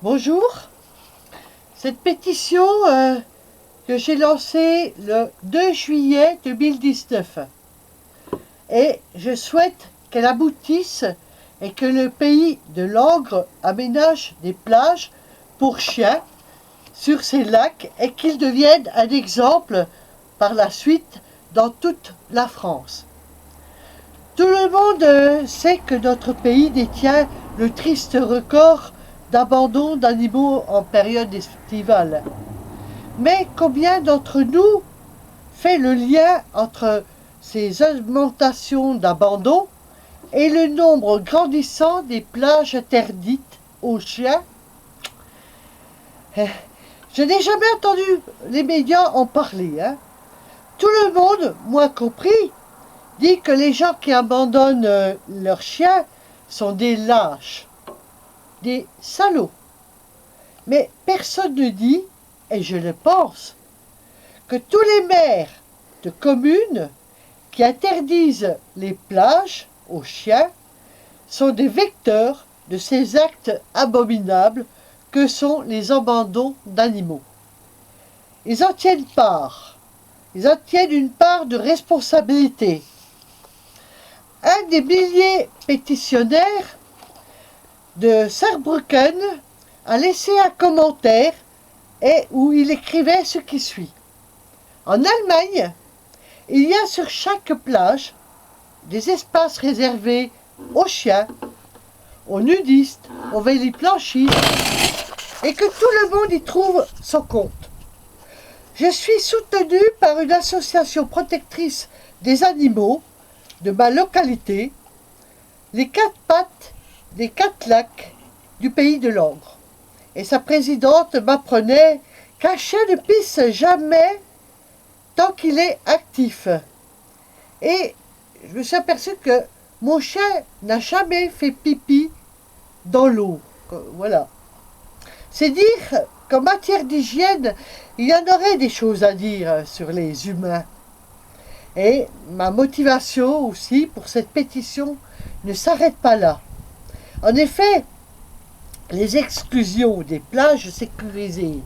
Bonjour, cette pétition que j'ai lancée le 2 juillet 2019 et je souhaite qu'elle aboutisse et que le pays de Langres aménage des plages pour chiens sur ces lacs et qu'il devienne un exemple par la suite dans toute la France. Tout le monde sait que notre pays détient le triste record d'abandon d'animaux en période estivale. Mais combien d'entre nous fait le lien entre ces augmentations d'abandon et le nombre grandissant des plages interdites aux chiens? Je n'ai jamais entendu les médias en parler. Tout le monde, moi compris, dit que les gens qui abandonnent leurs chiens sont des lâches, des salauds. Mais personne ne dit, et je le pense, que tous les maires de communes qui interdisent les plages aux chiens sont des vecteurs de ces actes abominables que sont les abandons d'animaux. Ils en tiennent part. Ils en tiennent une part de responsabilité. Un des milliers pétitionnaires de Saarbrücken a laissé un commentaire où il écrivait ce qui suit. En Allemagne, il y a sur chaque plage des espaces réservés aux chiens, aux nudistes, aux véliplanchistes, et que tout le monde y trouve son compte. Je suis soutenu par une association protectrice des animaux de ma localité, les 4 pattes des 4 lacs du pays de Langres. Et sa présidente m'apprenait qu'un chien ne pisse jamais tant qu'il est actif. Et je me suis aperçu que mon chien n'a jamais fait pipi dans l'eau. Voilà. C'est dire qu'en matière d'hygiène, il y en aurait des choses à dire sur les humains. Et ma motivation aussi pour cette pétition ne s'arrête pas là. En effet, les exclusions des plages sécurisées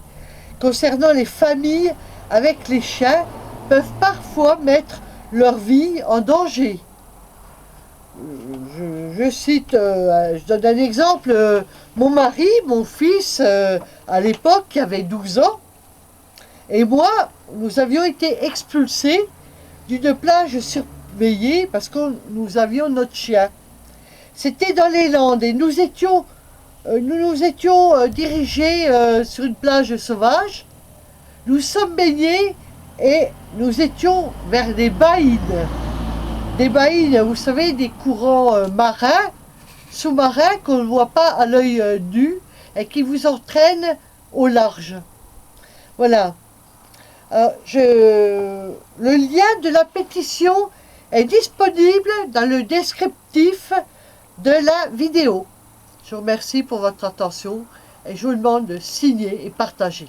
concernant les familles avec les chiens peuvent parfois mettre leur vie en danger. Je donne un exemple. Mon mari, mon fils, à l'époque, qui avait 12 ans, et moi, nous avions été expulsés d'une plage surveillée parce que nous avions notre chien. C'était dans les Landes et nous nous étions dirigés sur une plage sauvage. Nous sommes baignés et nous étions vers des baïnes. Des baïnes, vous savez, des courants marins, sous-marins qu'on ne voit pas à l'œil nu et qui vous entraînent au large. Voilà. Le lien de la pétition est disponible dans le descriptif de la vidéo. Je vous remercie pour votre attention et je vous demande de signer et partager.